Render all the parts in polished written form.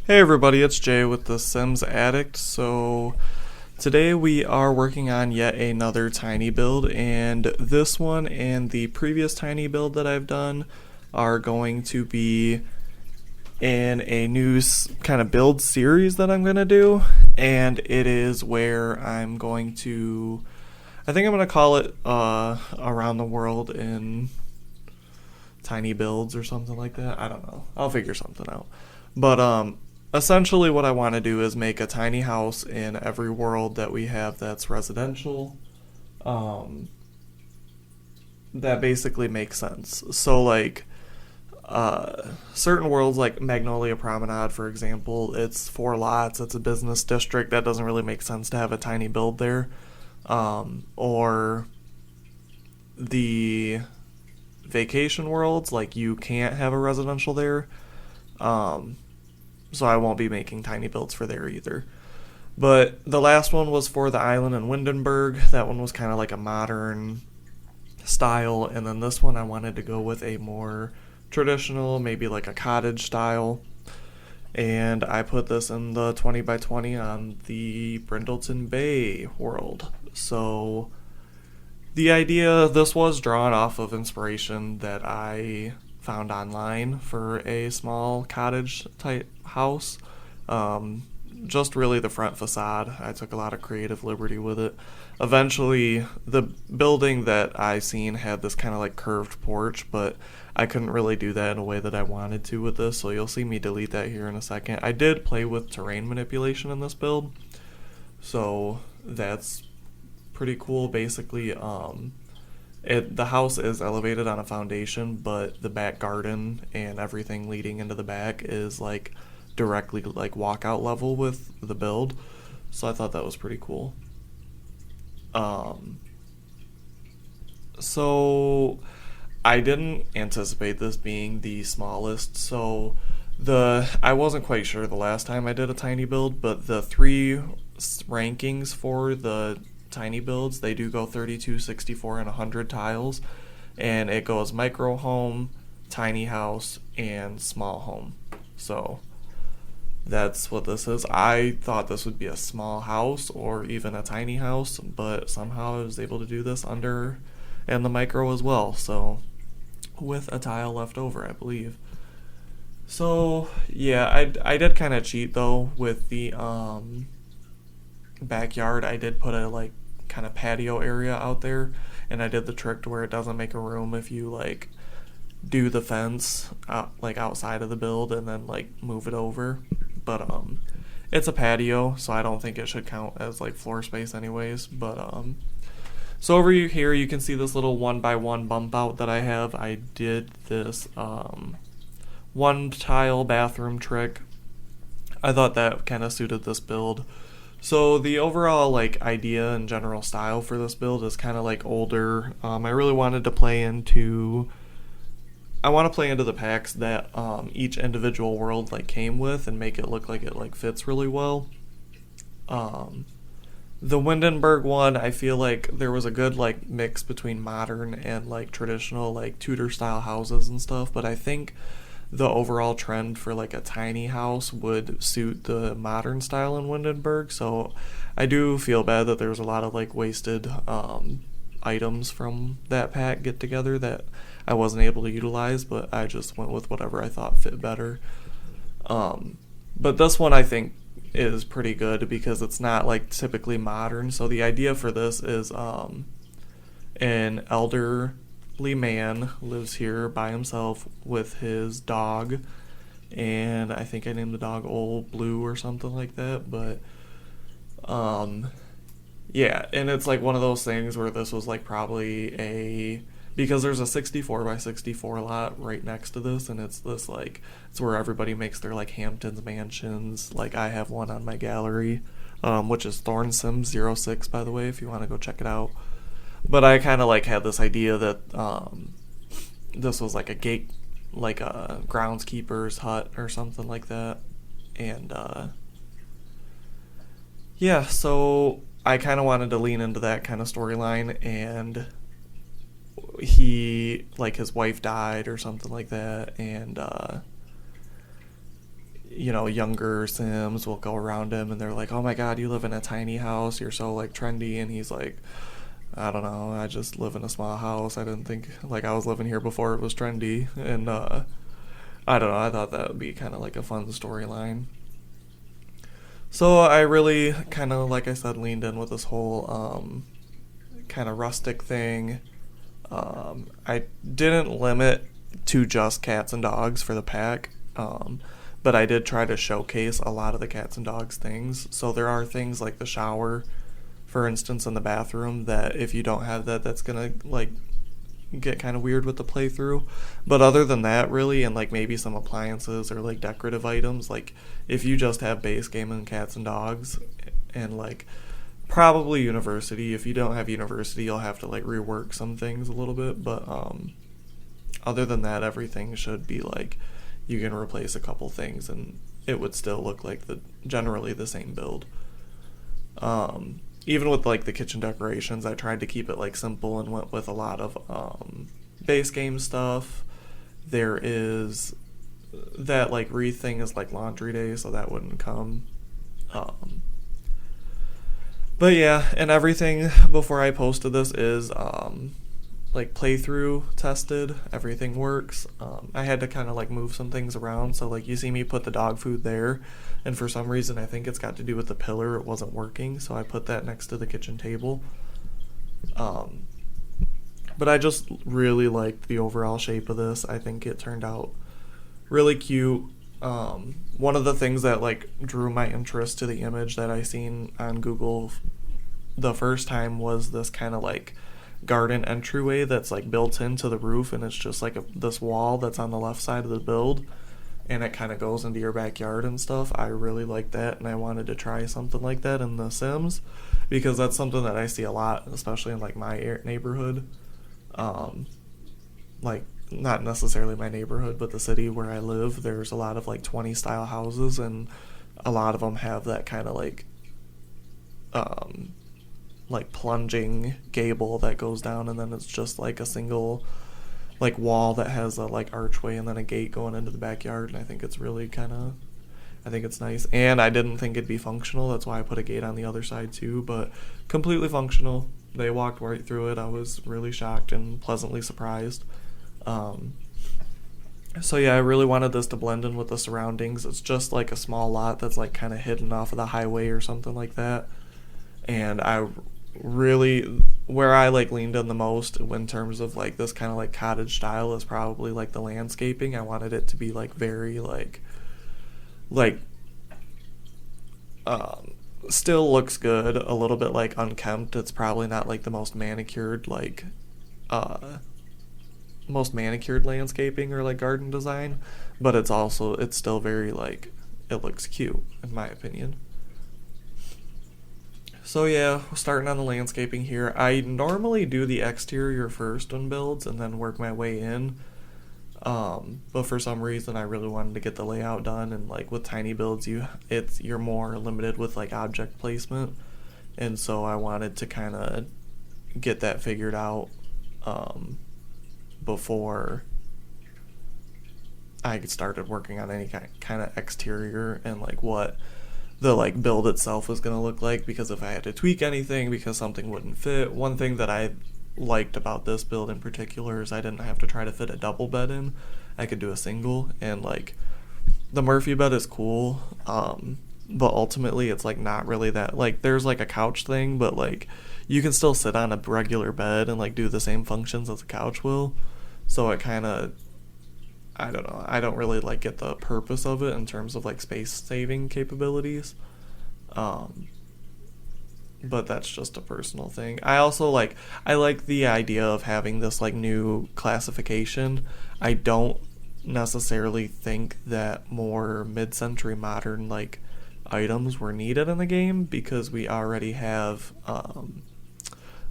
Hey everybody, it's Jay with the Sims Addict. So today we are working on yet another tiny build, and this one and the previous tiny build that I've done are going to be in a new kind of build series that I'm going to do, and it is where I think I'm going to call it Around the World in Tiny Builds or something like that. I don't know. I'll figure something out. But essentially what I want to do is make a tiny house in every world that we have that's residential. That basically makes sense. So like certain worlds like Magnolia Promenade, for example, it's 4 lots, it's a business district, that doesn't really make sense to have a tiny build there. Or the vacation worlds, like you can't have a residential there. So I won't be making tiny builds for there either. But the last one was for the island in Windenburg. That one was kind of like a modern style, and then this one I wanted to go with a more traditional, maybe like a cottage style. And I put this in the 20 by 20 on the Brindleton Bay world. So the idea, this was drawn off of inspiration that I found online for a small cottage type house. Just really the front facade. I took a lot of creative liberty with it. Eventually, the building that I seen had this kind of like curved porch, but I couldn't really do that in a way that I wanted to with this, so you'll see me delete that here in a second. I did play with terrain manipulation in this build, so that's pretty cool. Basically, the house is elevated on a foundation, but the back garden and everything leading into the back is like directly like walkout level with the build. So I thought that was pretty cool. So I didn't anticipate this being the smallest. So I wasn't quite sure the last time I did a tiny build, but the three rankings for the tiny builds, they do go 32, 64, and 100 tiles, and it goes micro home, tiny house, and small home. So that's what this is. I thought this would be a small house or even a tiny house, but somehow I was able to do this under and the micro as well, so with a tile left over, I believe. So yeah, I did kind of cheat though with the backyard. I did put a like kind of patio area out there, and I did the trick to where it doesn't make a room if you like do the fence out, like outside of the build, and then like move it over. But it's a patio, so I don't think it should count as like floor space anyways. But so over here you can see this little 1x1 bump out that I have. I did this one tile bathroom trick. I thought that kind of suited this build. So the overall like idea and general style for this build is kind of like older. I really wanted to play into the packs that each individual world like came with and make it look like it like fits really well. The Windenburg one, I feel like there was a good like mix between modern and like traditional like Tudor style houses and stuff, but I think the overall trend for like a tiny house would suit the modern style in Windenburg. So I do feel bad that there's a lot of like wasted items from that pack get together that I wasn't able to utilize, but I just went with whatever I thought fit better. But this one I think is pretty good because it's not like typically modern. So the idea for this is an elderly man lives here by himself with his dog, and I think I named the dog Old Blue or something like that. But yeah, and it's like one of those things where this was like probably because there's a 64 by 64 lot right next to this, and it's where everybody makes their like Hamptons mansions. Like I have one on my gallery, which is Thorn Sims 06, by the way, if you want to go check it out. But I kind of like had this idea that this was like a gate, like a groundskeeper's hut or something like that. And yeah, so I kind of wanted to lean into that kind of storyline, and his wife died or something like that, and younger Sims will go around him and they're like, oh my god, you live in a tiny house, you're so like trendy, and he's like, I don't know, I just live in a small house, I didn't think like I was living here before it was trendy. And I don't know, I thought that would be kind of like a fun storyline. So I really kind of, like I said, leaned in with this whole kind of rustic thing. I didn't limit to just cats and dogs for the pack, but I did try to showcase a lot of the cats and dogs things. So there are things like the shower, for instance, in the bathroom, that if you don't have that, that's gonna like get kind of weird with the playthrough. But other than that, really, and like maybe some appliances or like decorative items, like if you just have base game and cats and dogs, and like probably university, if you don't have university, you'll have to like rework some things a little bit. But other than that, everything should be like, you can replace a couple things and it would still look like generally the same build. Even with like the kitchen decorations, I tried to keep it like simple and went with a lot of base game stuff. There is that like wreath thing is like laundry day, so that wouldn't come. But yeah, and everything before I posted this is like playthrough tested. Everything works. I had to kind of like move some things around, so like you see me put the dog food there, and for some reason I think it's got to do with the pillar, it wasn't working, so I put that next to the kitchen table. But I just really liked the overall shape of this. I think it turned out really cute. One of the things that like drew my interest to the image that I seen on Google the first time was this kind of like garden entryway that's like built into the roof, and it's just like this wall that's on the left side of the build, and it kind of goes into your backyard and stuff. I really like that, and I wanted to try something like that in The Sims, because that's something that I see a lot, especially in like my neighborhood. Like not necessarily my neighborhood, but the city where I live, there's a lot of like 20 style houses, and a lot of them have that kind of like plunging gable that goes down, and then it's just like a single like wall that has a like archway and then a gate going into the backyard. And I think it's really I think it's nice, and I didn't think it'd be functional, that's why I put a gate on the other side too, but completely functional. They walked right through it. I was really shocked and pleasantly surprised. So yeah, I really wanted this to blend in with the surroundings. It's just like a small lot that's like kind of hidden off of the highway or something like that. And I really, where I like leaned in the most in terms of like this kind of like cottage style is probably like the landscaping. I wanted it to be like very still looks good, a little bit like unkempt. It's probably not like the most manicured landscaping or like garden design, but it's still very like, it looks cute in my opinion. So yeah, starting on the landscaping here. I normally do the exterior first on builds and then work my way in. But for some reason I really wanted to get the layout done, and like with tiny builds you're more limited with like object placement, and so I wanted to kind of get that figured out before I started working on any kind of exterior and like what the like build itself was going to look like, because if I had to tweak anything because something wouldn't fit. One thing that I liked about this build in particular is I didn't have to try to fit a double bed in. I could do a single, and like the Murphy bed is cool, but ultimately it's like not really that, like there's like a couch thing, but like you can still sit on a regular bed and like do the same functions as a couch will. So it kind of, I don't know, I don't really like get the purpose of it in terms of like space saving capabilities. But that's just a personal thing. I also like the idea of having this like new classification. I don't necessarily think that more mid-century modern like items were needed in the game, because we already have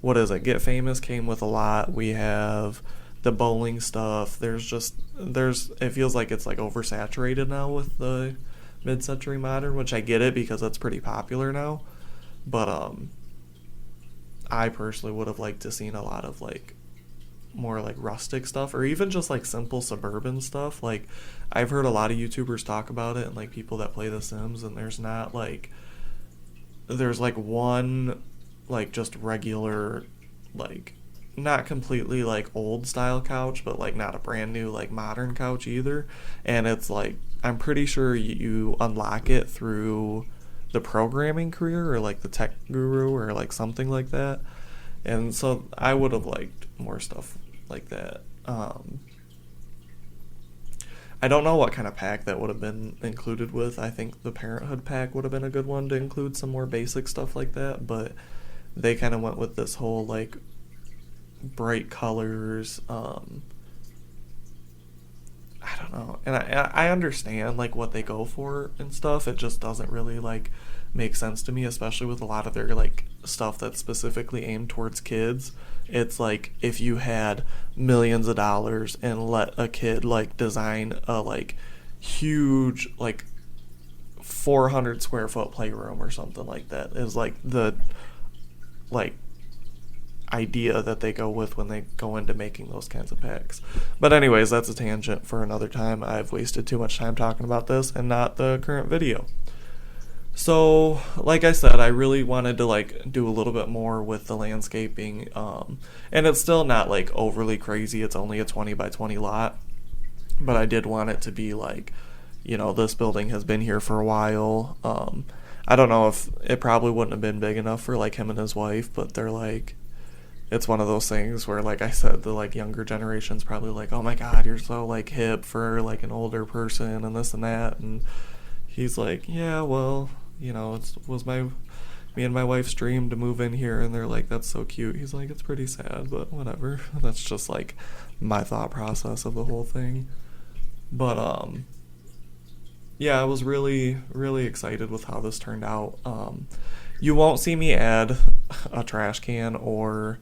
what is it? Get Famous came with a lot. We have the bowling stuff. It feels like it's like oversaturated now with the mid-century modern, which I get it because that's pretty popular now. But I personally would have liked to seen a lot of like more like rustic stuff, or even just like simple suburban stuff. Like I've heard a lot of YouTubers talk about it, and like people that play The Sims, and there's like one like just regular, like not completely like old style couch, but like not a brand new like modern couch either. And it's like I'm pretty sure you unlock it through the programming career or like the tech guru or like something like that. And so I would have liked more stuff like that. I don't know what kind of pack that would have been included with. I think the Parenthood pack would have been a good one to include some more basic stuff like that, but they kind of went with this whole like bright colors. I don't know, and I understand like what they go for and stuff. It just doesn't really like make sense to me, especially with a lot of their like stuff that's specifically aimed towards kids. It's like if you had millions of dollars and let a kid like design a like huge like 400 square foot playroom or something like that is like the like idea that they go with when they go into making those kinds of packs. But anyways, that's a tangent for another time. I've wasted too much time talking about this and not the current video. So, like I said, I really wanted to like do a little bit more with the landscaping, and it's still not like overly crazy. It's only a 20 by 20 lot, but I did want it to be like, you know, this building has been here for a while. I don't know if it probably wouldn't have been big enough for like him and his wife, but they're like, it's one of those things where, like I said, the like younger generation's probably like, oh my god, you're so like hip for like an older person and this and that. And he's like, yeah, well, you know, it was me and my wife's dream to move in here. And they're like, that's so cute. He's like, it's pretty sad, but whatever. That's just like my thought process of the whole thing. But yeah, I was really, really excited with how this turned out. You won't see me add a trash can or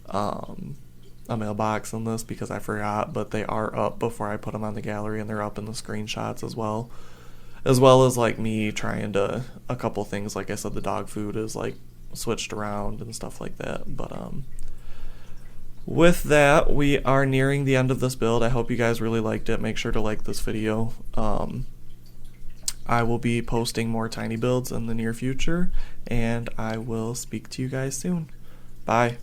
a mailbox in this because I forgot, but they are up before I put them on the gallery, and they're up in the screenshots as well as like me trying to a couple things. Like I said, the dog food is like switched around and stuff like that. But with that, we are nearing the end of this build. I hope you guys really liked it. Make sure to like this video. I will be posting more tiny builds in the near future, and I will speak to you guys soon. Bye.